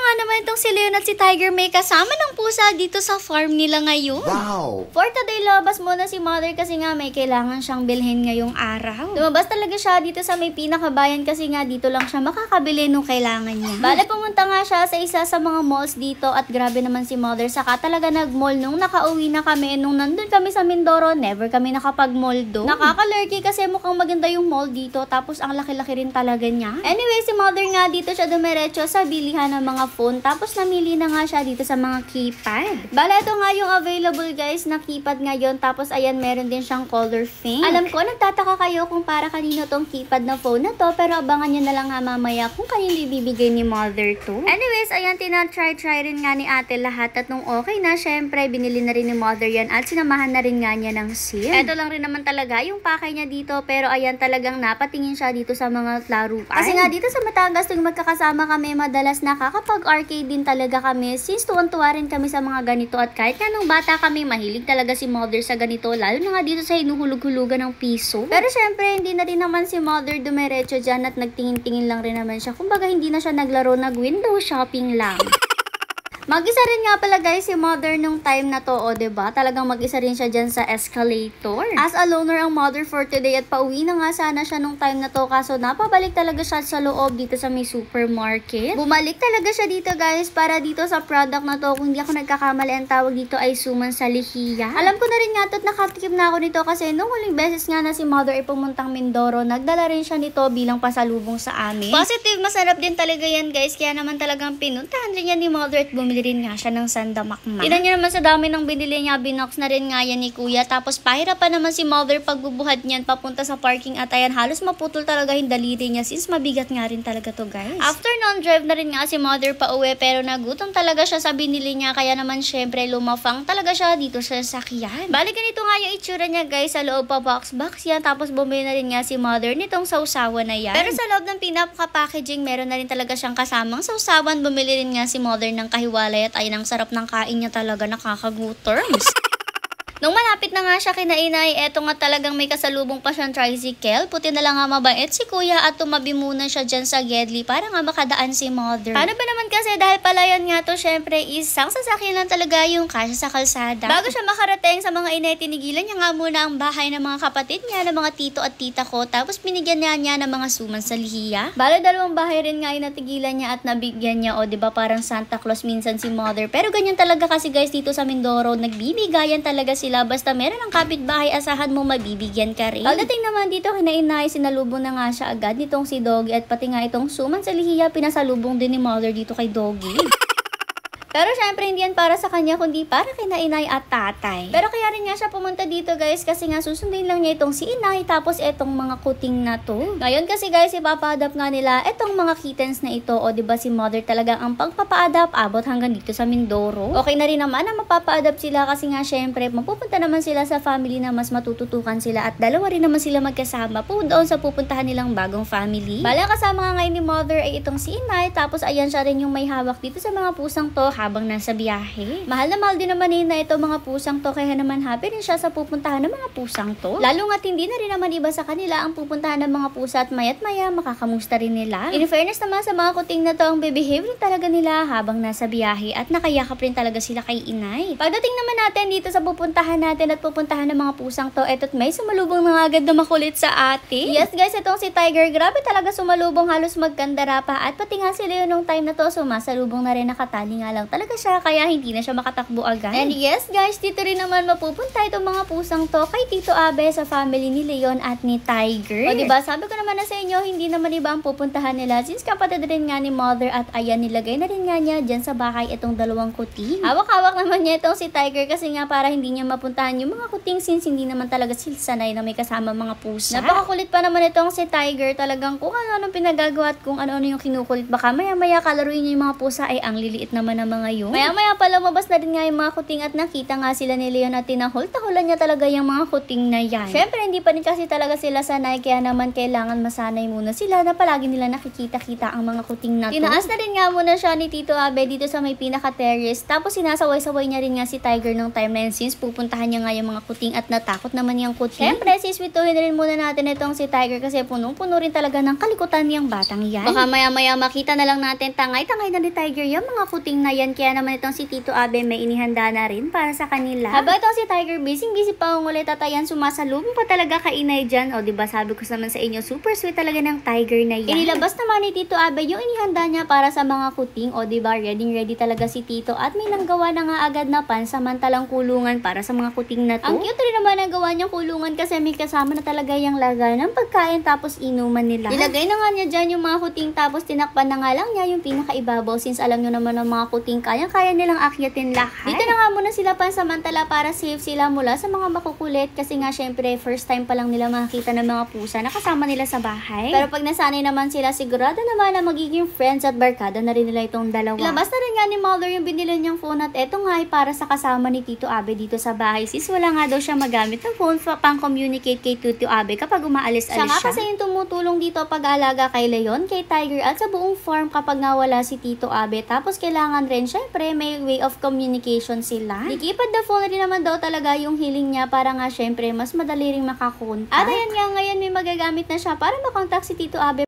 nga naman itong si Leon at si Tiger may kasama ng pusa dito sa farm nila ngayon. Wow! For today, labas muna si Mother kasi nga may kailangan siyang bilhin ngayong araw. Lumabas talaga siya dito sa may pinakabayan kasi nga dito lang siya makakabili nung kailangan niya. Bale, pumunta nga siya sa isa sa mga malls dito at grabe naman si Mother. Saka talaga nag-mall nung nakauwi na kami. Nung nandun kami sa Mindoro, never kami nakapag-mall doon. Nakaka-lurky kasi mukhang maganda yung mall dito. Tapos ang laki-laki rin talaga niya. Anyway, si Mother nga dito siya dumiretso sa bilihan ng mga phone. Tapos namili na nga siya dito sa mga keypad. Bale, ito nga yung available guys na keypad ngayon. Tapos ayan, meron din siyang color pink. Alam ko, nagtataka kayo kung para kanino tong keypad na phone na to. Pero abangan nyo na lang nga mamaya kung kanino ibibigay ni Mother to. Anyways, ayan, tinatry rin nga ni ate lahat. At nung okay na, syempre, binili na rin ni Mother yan. At sinamahan na rin nga niya ng SIM. Ito lang rin naman talaga yung pakay niya dito. Pero ayan, talagang napatingin siya dito sa mga laruan. Kasi nga dito sa Batangas, tuwing magkakasama kami, madalas nakakapag-arcade din talaga kami. Since tuwan-tuwa rin kami sa mga ganito. At kahit nga nung bata kami, mahilig talaga si Mother sa ganito. Lalo na nga dito sa hinuhulog-hulugan ng piso. Pero syempre, hindi na rin naman si Mother dumiretso dyan at nagtingin-tingin lang rin naman siya. Kumbaga, hindi na siya naglaro, nag-window shopping lang. Mag-isa rin nga pala guys si Mother nung time na to, o diba? Talagang mag-isa rin siya dyan sa escalator. As a loner ang Mother for today at pauwi na nga sana siya nung time na to. Kaso napabalik talaga siya sa loob dito sa may supermarket. Bumalik talaga siya dito guys para dito sa product na to. Kung hindi ako nagkakamali, ang tawag dito ay suman sa lihiya. Alam ko na rin nga to at nakatikim na ako nito kasi nung huling beses nga na si Mother ay pumuntang Mindoro, nagdala rin siya nito bilang pasalubong sa amin. Positive, masarap din talaga yan guys. Kaya naman talagang pinuntahan rin yan ni Mother at bumili rin nga siya ng sandamakma. Tignan niyo naman sa dami ng binili niya, binox na rin nga yan ni Kuya. Tapos pahirapan naman si Mother pagbubuhat niyan papunta sa parking at ayan, halos maputol talaga yung daliri niya since mabigat nga rin talaga to guys. After non-drive na rin nga si Mother pa uwi pero nagutom talaga siya sa binili niya kaya naman syempre lumafang talaga siya dito sa sasakyan. Bali ganito nga yung itsura niya guys, sa loob pa box yan tapos bumili na rin nga si Mother nitong sausawan na yan. Pero sa loob ng pinaka-packaging meron na rin talaga siyang kasamang sausawan. Bumili rin nga si Mother ng kahiwalay at ayun, ang sarap ng kain niya talaga, nakakaguterms. Nung malapit na nga siya kina inay, eto nga talagang may kasalubong pa siyang tricycle. Puti na lang nga mabait si Kuya at tumabi muna siya dyan sa Gedli para nga makadaan si Mother. Paano ba naman kasi dahil palayan nga to, syempre isang sasakyan lang talaga yung kasya sa kalsada. Bago siya makarating sa mga inay, tinigilan niya nga muna ang bahay ng mga kapatid niya, ng mga tito at tita ko. Tapos binigyan niya ng mga suman sa lihiya. Bale, dalawang bahay rin nga yung natigilan niya at nabigyan niya. O diba parang Santa Claus minsan si Mother. Pero ganyan talaga kasi guys dito sa Mindoro, nagbibigayan talaga sila. Basta meron ng kapitbahay, asahan mo mabibigyan ka rin. Pagdating naman dito kina inay, sinalubong na nga siya agad nitong si Doggy at pati nga itong suman sa lihiya, pinasalubong din ni Mother dito kay Doggy. Pero syempre hindi yan para sa kanya kundi para kina inay at tatay. Pero kaya rin nga siya pumunta dito guys kasi nga susundin lang niya itong si inay tapos itong mga kuting na to. Ngayon kasi guys ipapa-adapt nga nila itong mga kittens na ito o diba si Mother talaga ang pagpapa-adapt abot hanggang dito sa Mindoro. Okay na rin naman na mapapa-adapt sila kasi nga syempre mapupunta naman sila sa family na mas matututukan sila at dalawa rin naman sila magkasama po doon sa pupuntahan nilang bagong family. Bala kasama nga ngayon ni Mother ay itong si inay tapos ayan siya rin yung may hawak dito sa mga pusang to habang nasa biyahe. Mahal na mahal din naman na ito mga pusang to kaya naman happy rin siya sa pupuntahan ng mga pusang to. Lalo nga't hindi na rin naman iba sa kanila ang pupuntahan ng mga pusa at mayat maya makakamusta rin nila. In fairness naman sa mga kuting na to ang bebehave rin talaga nila habang nasa biyahe at nakayakap rin talaga sila kay inay. Pagdating naman natin dito sa pupuntahan natin at pupuntahan ng mga pusang to, eto't may sumalubong na agad na makulit sa ate. Yes guys, itong si Tiger, grabe talaga sumalubong, halos magkandara pa at pati nga sila yun nung time na to sumasalubong na rin, nakatali nga lang talaga siya kaya hindi na siya makatakbo agad. And yes guys, dito rin naman mapupunta itong mga pusang to kay Tito Abe sa family ni Leon at ni Tiger. O diba, sabi ko naman na sa inyo, hindi naman iba ang pupuntahan nila since kapatid rin nga ni Mother at ayan, nilagay na rin nga niya dyan sa bahay itong dalawang kuting. Hawak-hawak naman niya itong si Tiger kasi nga para hindi niya mapuntahan yung mga kuting since hindi naman talaga sila sanay na may kasama mga pusa. Napakakulit pa naman itong si Tiger, talagang kung ano-anong pinagagawa at kung ano-ano yung kinukulit. Baka maya-maya kalaruin niya yung mga pusa ay ang liliit naman ng mga yun. Maya-maya pa lumabas na rin nga yung mga kuting at nakita nga sila ni Leon at tinahol-tahulan niya talaga yung mga kuting na yan. Syempre, hindi pa rin kasi talaga sila sanay, kaya naman kailangan masanay muna sila na palagi nila nakikita-kita ang mga kuting na to. Tinaas na rin nga muna siya ni Tito Abe dito sa may pinaka-terrace, tapos sinasaway-saway niya rin nga si Tiger ng time na yun since pupuntahan niya nga yung mga kuting at natakot naman yung kuting. Syempre, siswituhin rin muna natin itong si Tiger kasi punong-puno rin talaga ng kalikutan niyang batang yan. Baka maya-maya makita na lang natin tangay-tangay na ni Tiger yung mga kuting na yan, kaya naman itong si Tito Abe may inihanda na rin para sa kanila. Habang itong si Tiger busy-busy pa ang ulit at ayan, sumasalubong pa talaga kay Inay dyan. O diba sabi ko naman sa inyo, super sweet talaga ng Tiger na yan. Inilabas naman ni Tito Abe yung inihanda niya para sa mga kuting. O diba, ready talaga si Tito at may nanggawa na nga agad na pansamantalang kulungan para sa mga kuting na to. Ang cute rin naman ang gawa niyang kulungan kasi may kasama na talaga yung laga ng pagkain tapos inuman nila. Ilagay na nga niya dyan yung mga kuting tapos tinakpan na nga lang niya yung pinakaibabaw since alam nyo naman ng mga kuting kaya nilang akyatin lahat. Dito na nga muna sila pansamantala para safe sila mula sa mga makukulit kasi nga syempre first time pa lang nila makakita ng mga pusa na kasama nila sa bahay. Pero pag nasanay naman sila, sigurado naman na magiging friends at barkada na rin nila itong dalawa. Labas na rin nga ni Mother yung binili niyang phone at eto nga ay para sa kasama ni Tito Abe dito sa bahay. Sis, wala nga daw siya magamit ng phone pang communicate kay Tito Abe kapag umaalis-alis siya. Siya nga kasi yung tumutulong dito pag-aalaga kay Leon, kay Tiger at sa buong farm kapag nawala si Tito Abe. Tapos kailangan rin syempre may way of communication sila. Ikipad the phone rin naman daw talaga yung hiling niya para nga syempre mas madali ring makakontak. At ayan nga ngayon may magagamit na siya para makontak si Tito Abe